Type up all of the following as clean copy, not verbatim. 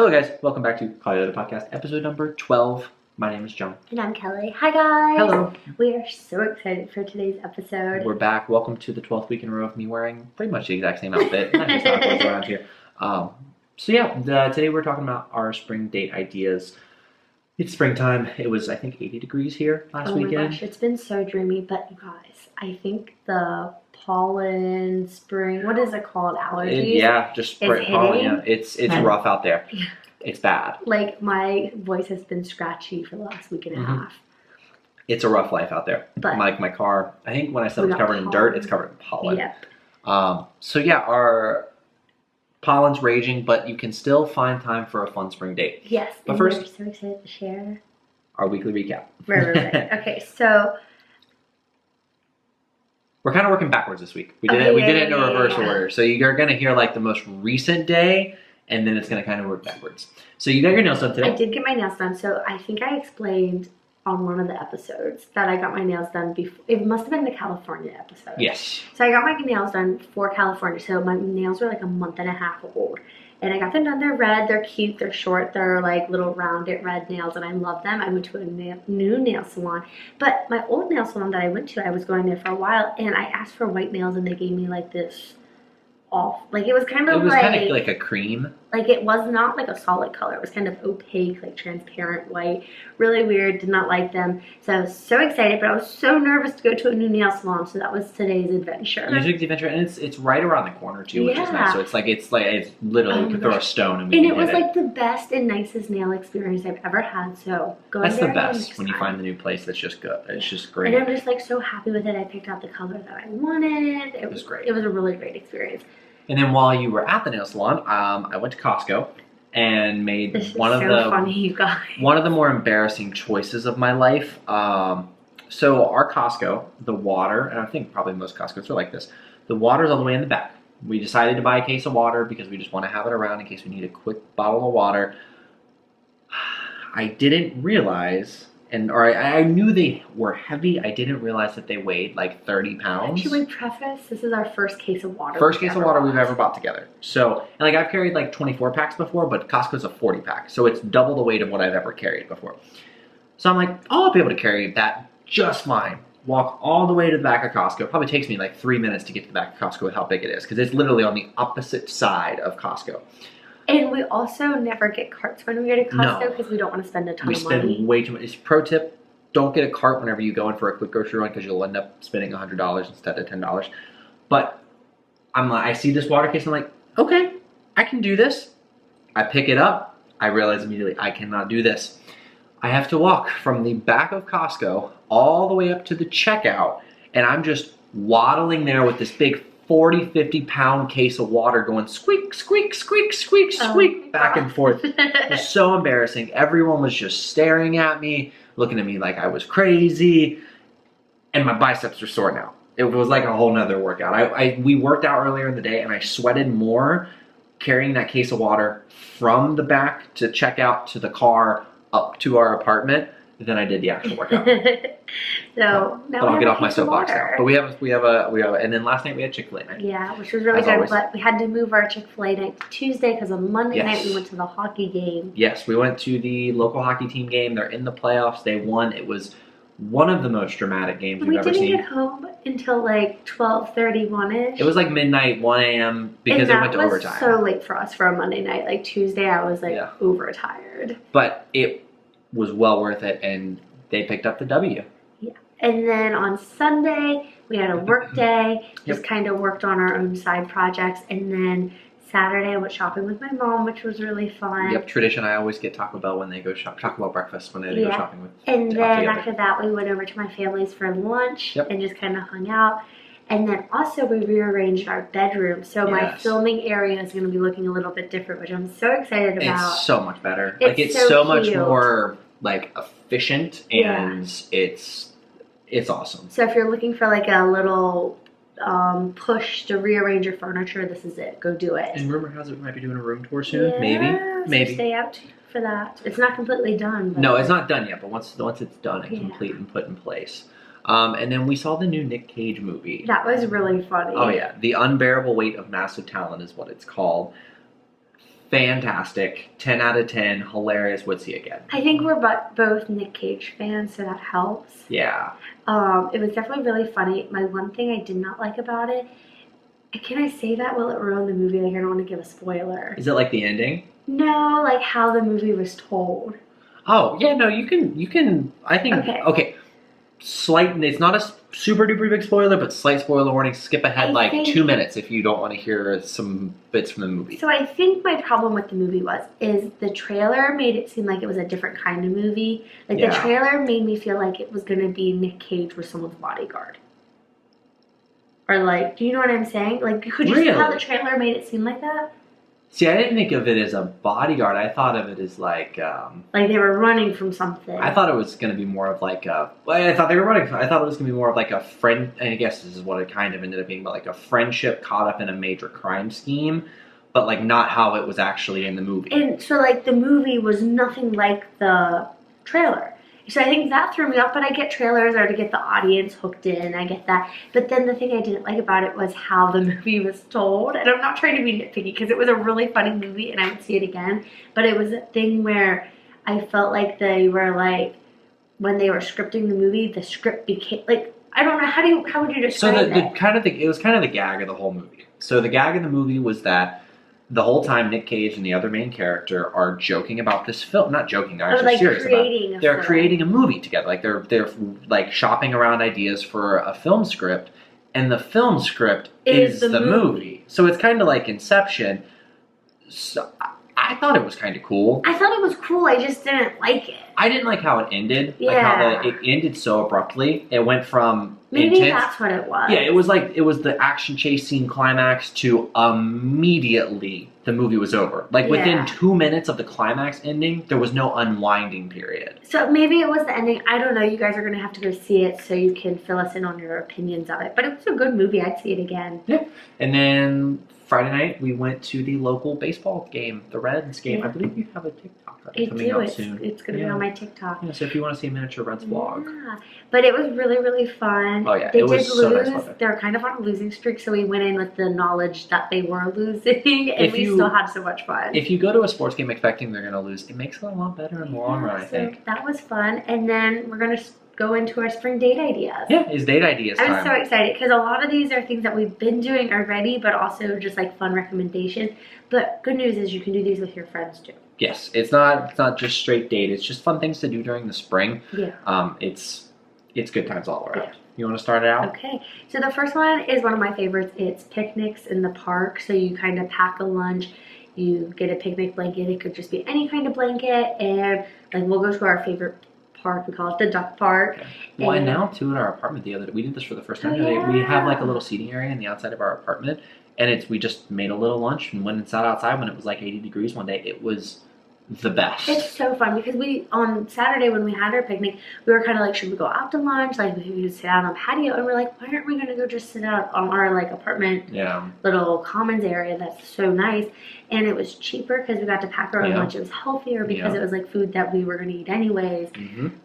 Hello guys, welcome back to Call It the Podcast, episode number 12. My name is John. And I'm Kelly. Hi guys! Hello. We are so excited for today's episode. We're back. Welcome to the 12th week in a row of me wearing pretty much the exact same outfit. Not just how it goes around here. Today we're talking about our spring date ideas. It's springtime. It was, I think, 80 degrees here last weekend. Oh my gosh, it's been so dreamy. But you guys, I think the pollen, spring, what is it called? Allergies? Just spring pollen. Yeah, it's rough out there. Yeah. It's bad. Like, my voice has been scratchy for the last week and a half. It's a rough life out there. But like my car, I think when I said it was covered in dirt, it's covered in pollen. Yep. Our pollen's raging, but you can still find time for a fun spring date. Yes. But and first, we're so excited to share our weekly recap. Right. Okay, so we're kind of working backwards this week. We did it in a reverse order. So you're going to hear like the most recent day, and then it's going to kind of work backwards. So you got your nails done today? I did get my nails done. So I think I explained on one of the episodes that I got my nails done before. It must have been the California episode. Yes. So I got my nails done for California. So my nails were like a month and a half old. And I got them done. They're red. They're cute. They're short. They're like little rounded red nails. And I love them. I went to a new nail salon. But my old nail salon that I went to, I was going there for a while. And I asked for white nails and they gave me like this off. Like it was kind of like a cream. Like it was not like a solid color. It was kind of opaque, like transparent white. Really weird. Did not like them. So I was so excited, but I was so nervous to go to a new nail salon. So that was today's adventure. You took the adventure, and it's right around the corner too, which is nice. So it's literally you could throw a stone and it was like the best and nicest nail experience I've ever had. So that's the best when you find the new place that's just good. It's just great. And I'm just like so happy with it. I picked out the color that I wanted. It was great. It was a really great experience. And then while you were at the nail salon, I went to Costco and made one of the more embarrassing choices of my life. So our Costco, the water, and I think probably most Costco's are like this, the water's all the way in the back. We decided to buy a case of water because we just want to have it around in case we need a quick bottle of water. I didn't realize, I knew they were heavy. I didn't realize that they weighed like 30 pounds. Should we preface? This is our first case of water. First case of water we've ever bought together. So, and like I've carried like 24 packs before, but Costco's a 40 pack. So it's double the weight of what I've ever carried before. So I'm like, oh, I'll be able to carry that just fine. Walk all the way to the back of Costco. It probably takes me like 3 minutes to get to the back of Costco with how big it is, because it's literally on the opposite side of Costco. And we also never get carts when we go to Costco because we don't want to spend a ton of money. We spend way too much. It's pro tip, don't get a cart whenever you go in for a quick grocery run because you'll end up spending $100 instead of $10. But I see this water case, I'm like, okay, I can do this. I pick it up. I realize immediately I cannot do this. I have to walk from the back of Costco all the way up to the checkout, and I'm just waddling there with this big 40, 50 pound case of water going squeak, squeak, squeak, squeak, squeak, back and forth. It was so embarrassing. Everyone was just staring at me, looking at me like I was crazy, and my biceps are sore now. It was like a whole nother workout. We worked out earlier in the day, and I sweated more carrying that case of water from the back to checkout to the car up to our apartment than I did the actual workout. But I'll get off my soapbox now. But we have a, and then last night we had Chick-fil-A night. Yeah, which was really good. Always. But we had to move our Chick-fil-A night to Tuesday because on Monday night we went to the hockey game. Yes, we went to the local hockey team game. They're in the playoffs. They won. It was one of the most dramatic games we've ever seen. We didn't get home until like 12:31ish. It was like midnight, 1 a.m. because it went to overtime. That was so late for us for a Monday night. Like Tuesday, I was like overtired. But it was well worth it, and they picked up the W. Yeah. And then on Sunday, we had a work day, just kind of worked on our own side projects. And then Saturday, I went shopping with my mom, which was really fun. Yep, tradition. I always get Taco Bell when they go Taco Bell breakfast when they go shopping with. And then after that, we went over to my family's for lunch and just kind of hung out. And then also we rearranged our bedroom. So my filming area is going to be looking a little bit different, which I'm so excited about. It's so much better. It's so much more like efficient, and it's awesome. So if you're looking for like a little push to rearrange your furniture, this is it. Go do it. And rumor has it we might be doing a room tour soon. Maybe. So stay out for that. It's not completely done. No, it's not done yet. But once it's done and complete and put in place. And then we saw the new Nick Cage movie. That was really funny. Oh yeah, The Unbearable Weight of Massive Talent is what it's called. fantastic, 10 out of 10, hilarious. Would see again. I think we're both Nick Cage fans, so that helps. Yeah. It was definitely really funny. My one thing I did not like about it, can I say that? Will it ruin the movie? Like, I don't want to give a spoiler. Is it like the ending? No, like how the movie was told. Oh, yeah, no, you can, I think, okay. Slight, it's not a super duper big spoiler, but slight spoiler warning, skip ahead like 2 minutes if you don't want to hear some bits from the movie. So I think my problem with the movie is the trailer made it seem like it was a different kind of movie. Like the trailer made me feel like it was going to be Nick Cage with someone's bodyguard. Or like, do you know what I'm saying? Like, could you see how the trailer made it seem like that? See, I didn't think of it as a bodyguard. I thought of it as like they were running from something. I thought it was going to be more of like a. Well, I thought they were running. I thought it was going to be more of like a friend. I guess this is what it kind of ended up being, but like a friendship caught up in a major crime scheme, but like not how it was actually in the movie. And so like the movie was nothing like the trailer. So I think that threw me off, but I get trailers are to get the audience hooked in. I get that. But then the thing I didn't like about it was how the movie was told. And I'm not trying to be nitpicky because it was a really funny movie and I would see it again. But it was a thing where I felt like they were like, when they were scripting the movie, the script became like, I don't know, how would you describe it? It was kind of the gag of the whole movie. So the gag of the movie was that the whole time Nick Cage and the other main character are joking about this film. Not joking, they're actually serious about it. They're creating a movie together. Like they're like shopping around ideas for a film script, and the film script is the movie. So it's kind of like Inception. So I thought it was kind of cool. I thought it was cool, I just didn't like it. I didn't like how it ended. Yeah. Like how it ended so abruptly. It went from maybe that's what it was. Yeah, it was the action chase scene climax to immediately the movie was over. Like within 2 minutes of the climax ending, there was no unwinding period. So maybe it was the ending. I don't know. You guys are going to have to go see it so you can fill us in on your opinions of it. But it was a good movie. I'd see it again. Yeah. And then Friday night, we went to the local baseball game, the Reds game. I believe you have a TikTok coming out soon. It's going to be on my TikTok. Yeah, so if you want to see a miniature Reds vlog. Yeah. But it was really, really fun. Oh, yeah. They it was did so lose. nice weather. They were kind of on a losing streak, so we went in with the knowledge that they were losing, and we still had so much fun. If you go to a sports game expecting they're going to lose, it makes it a lot better in the long run, I think. That was fun. And then we're going to go into our spring date ideas. Yeah, it's date ideas time. I'm so excited because a lot of these are things that we've been doing already, but also just like fun recommendations. But good news is you can do these with your friends too. Yes, it's not just straight date. It's just fun things to do during the spring. Yeah. It's good times all around. Yeah. You want to start it out? Okay. So the first one is one of my favorites. It's picnics in the park. So you kind of pack a lunch. You get a picnic blanket. It could just be any kind of blanket, and like we'll go to our favorite park. We call it the duck park. Okay. Well, and now too in our apartment the other day, we did this for the first time today. We have like a little seating area on the outside of our apartment, and we just made a little lunch and went and sat outside when it was like 80 degrees one day. It was the best. It's so fun because on Saturday when we had our picnic, we were kind of like, should we go out to lunch? Like, we could sit out on the patio, and we're like, why aren't we going to go just sit out on our like apartment little commons area that's so nice? And it was cheaper because we got to pack our own lunch. It was healthier because it was like food that we were going to eat anyways.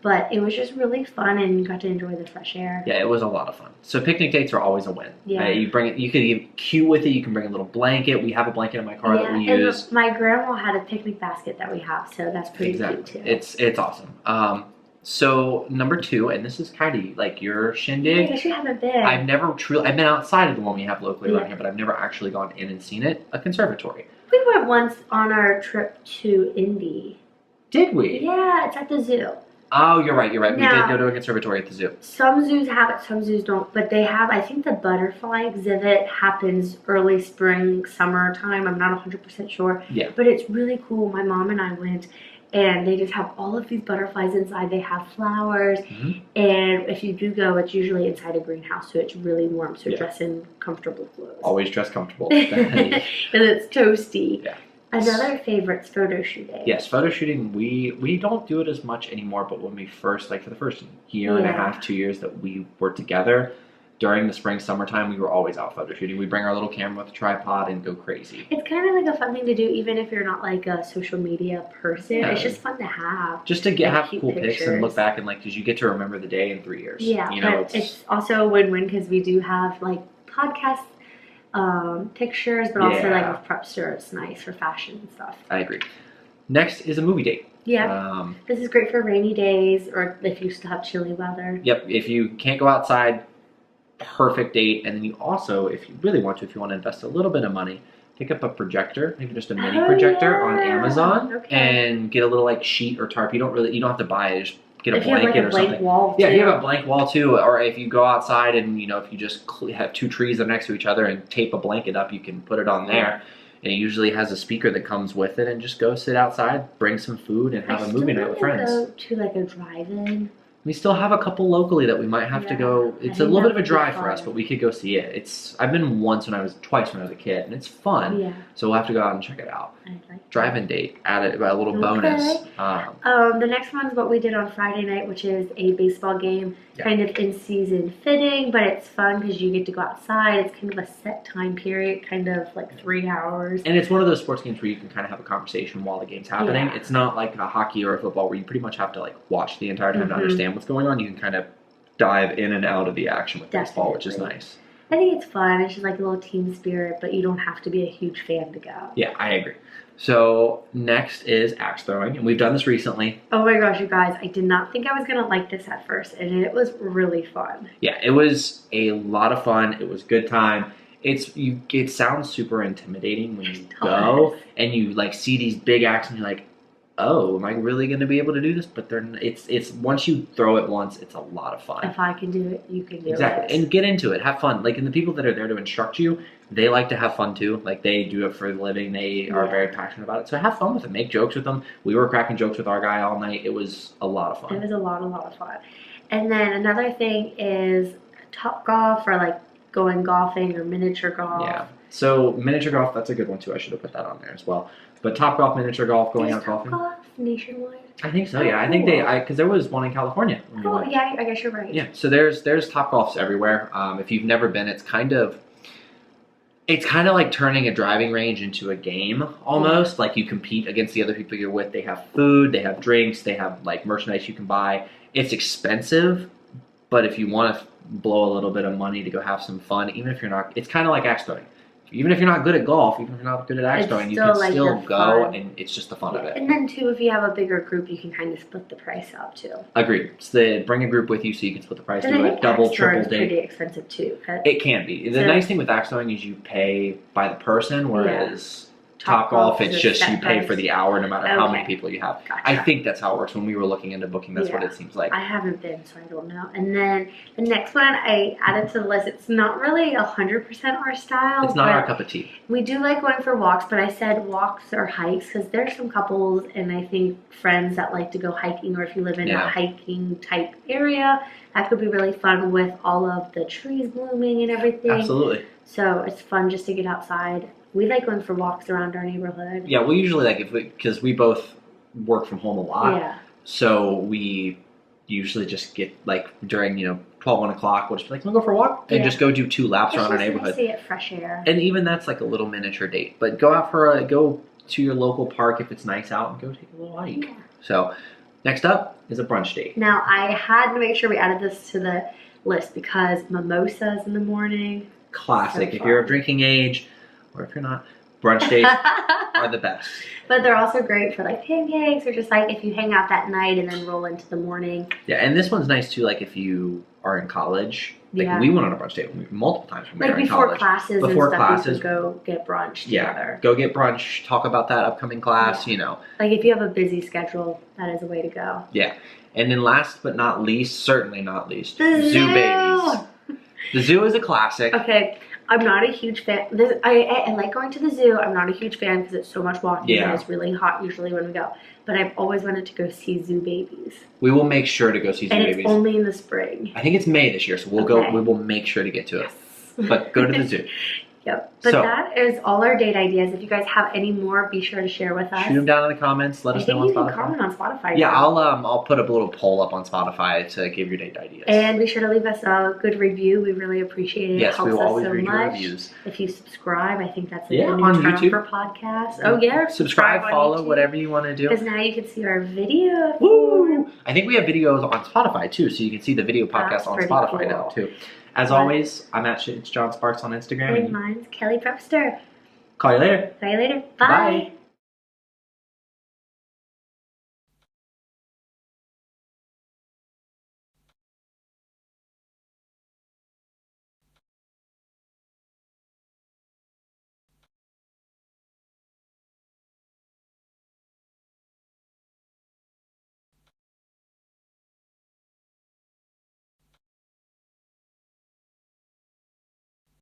But it was just really fun, and you got to enjoy the fresh air. Yeah, it was a lot of fun. So picnic dates are always a win. Yeah. You bring it. You could get cute with it. You can bring a little blanket. We have a blanket in my car that we use. And my grandma had a picnic basket that we have, so that's pretty cute too. It's awesome. So number 2, and this is kind of like your shindig. I guess you haven't been. I've been outside of the one we have locally around here, but I've never actually gone in and seen it. A conservatory. We went once on our trip to Indy. Did we? Yeah, it's at the zoo. Oh, you're right. We did go to a conservatory at the zoo. Some zoos have it, some zoos don't. But they have, I think the butterfly exhibit happens early spring, summertime. I'm not 100% sure. Yeah. But it's really cool. My mom and I went, and they just have all of these butterflies inside. They have flowers. And if you do go, it's usually inside a greenhouse, so it's really warm. So dress in comfortable clothes. Always dress comfortable. And it's toasty. Yeah. Another favorite's photo shooting. Yes, photo shooting. We don't do it as much anymore, but when we first, like for the first year and a half, 2 years that we were together, during the spring, summertime, we were always out photo shooting. We bring our little camera with a tripod and go crazy. It's kind of like a fun thing to do, even if you're not like a social media person. Yeah. It's just fun to have. Just to have cool pics and look back and like, because you get to remember the day in 3 years. Yeah, you know, but it's also a win-win because we do have like podcasts pictures, but also like Yeah. with prep store, it's nice for fashion and stuff. I agree. Next is a movie date. Yeah, this is great for rainy days or if you still have chilly weather. Yep, if you can't go outside, perfect date. And then you also, if you really want to, if you want to invest a little bit of money, pick up a projector, maybe just a mini projector on Amazon, and get a little like sheet or tarp. You don't have to buy it. Just get a blanket or something. Wall yeah, if you have a blank wall too, or if you go outside and if you just have two trees that are next to each other and tape a blanket up, you can put it on there. And it usually has a speaker that comes with it, and just go sit outside, bring some food, and have a movie night with friends. Go to like a drive-in. We still have a couple locally that we might have to go. It's a little bit of a drive for us, but we could go see it. I've been twice when I was a kid, and it's fun. Yeah. So we'll have to go out and check it out. I like Drive-in date, add a little bonus. The next one is what we did on Friday night, which is a baseball game, kind of in season fitting, but it's fun because you get to go outside. It's kind of a set time period, kind of like 3 hours. And it's one of those sports games where you can kind of have a conversation while the game's happening. Yeah. It's not like a hockey or a football where you pretty much have to like watch the entire time to understand what's going on. You can kind of dive in and out of the action with baseball, which is nice. I think it's fun. It's just like a little team spirit, but you don't have to be a huge fan to go. Yeah, I agree. So next is axe throwing, and we've done this recently. Oh my gosh, you guys, I did not think I was going to like this at first, and it was really fun. Yeah, it was a lot of fun. It was a good time. It sounds super intimidating when you go and you like see these big axes and you're like, oh, am I really going to be able to do this? But it's once you throw it once, it's a lot of fun. If I can do it, you can do it. Exactly. And get into it. Have fun. Like, and the people that are there to instruct you, they like to have fun too. Like, they do it for a living. They are very passionate about it. So have fun with it. Make jokes with them. We were cracking jokes with our guy all night. It was a lot of fun. It was a lot of fun. And then another thing is Top Golf, or like going golfing or miniature golf. Yeah. So miniature golf, that's a good one too. I should have put that on there as well. But Top Golf, miniature golf, going out golfing. Top Golf nationwide? I think so. Yeah, cool. I think because there was one in California. Oh, yeah, I guess you're right. Yeah. So there's Top Golfs everywhere. If you've never been, it's kind of like turning a driving range into a game almost. Like, you compete against the other people you're with. They have food, they have drinks, they have like merchandise you can buy. It's expensive, but if you want to blow a little bit of money to go have some fun, even if you're not, it's kind of like axe throwing. Even if you're not good at golf, even if you're not good at axe throwing, you can still go, and it's just the fun of it. And then too, if you have a bigger group, you can kind of split the price out too. Agreed. So bring a group with you so you can split the price. Do a double, triple date. Pretty expensive too. It can be. The nice thing with axe throwing is you pay by the person, whereas Top Golf, it's just you pay for the hour no matter how many people you have. Gotcha. I think that's how it works. When we were looking into booking, that's what it seems like. I haven't been, so I don't know. And then the next one I added to the list. It's not really 100% our style. It's not our cup of tea. We do like going for walks, but I said walks or hikes because there's some couples and I think friends that like to go hiking, or if you live in a hiking type area, that could be really fun with all of the trees blooming and everything. Absolutely. So it's fun just to get outside. We like going for walks around our neighborhood. Yeah, we usually because we both work from home a lot. Yeah. So we usually just get like during 12, 1 o'clock, we'll just be like, we'll go for a walk and just go do 2 laps around our neighborhood. See it fresh air. And even that's like a little miniature date. But go to your local park if it's nice out and go take a little hike. Yeah. So next up is a brunch date. Now I had to make sure we added this to the list because mimosas in the morning. Classic. So if you're of drinking age, or if you're not, brunch dates are the best. But they're also great for like pancakes, or just like if you hang out that night and then roll into the morning. Yeah, and this one's nice too, like if you are in college. Like we went on a brunch date multiple times when we were in college. Before classes, we could go get brunch together. Go get brunch, talk about that upcoming class, Like if you have a busy schedule, that is a way to go. Yeah. And then last but not least, certainly not least, Zoo Babies. The zoo is a classic. Okay. I'm not a huge fan. I like going to the zoo. I'm not a huge fan because it's so much walking and it's really hot usually when we go. But I've always wanted to go see Zoo Babies. We will make sure to go see Zoo Babies. And it's only in the spring. I think it's May this year, so we'll go. We will make sure to get to it. But go to the zoo. Yep. But that is all our date ideas. If you guys have any more, be sure to share with us. Shoot them down in the comments. Let us know on Spotify. You can comment on Spotify. Yeah, I'll put a little poll up on Spotify to give your date ideas. And be sure to leave us a good review. We really appreciate it. Yes, it helps we will always us so read much. your reviews. If you subscribe, I think that's a new on term YouTube. For podcasts. Oh yeah, subscribe, follow, whatever you want to do. Because now you can see our video. Woo! I think we have videos on Spotify too, so you can see the video podcast on Spotify now too. As What? always, I'm at It's John Sparks on Instagram. And mine's Kelly Prepster. Call you later. See you later. Bye. Bye.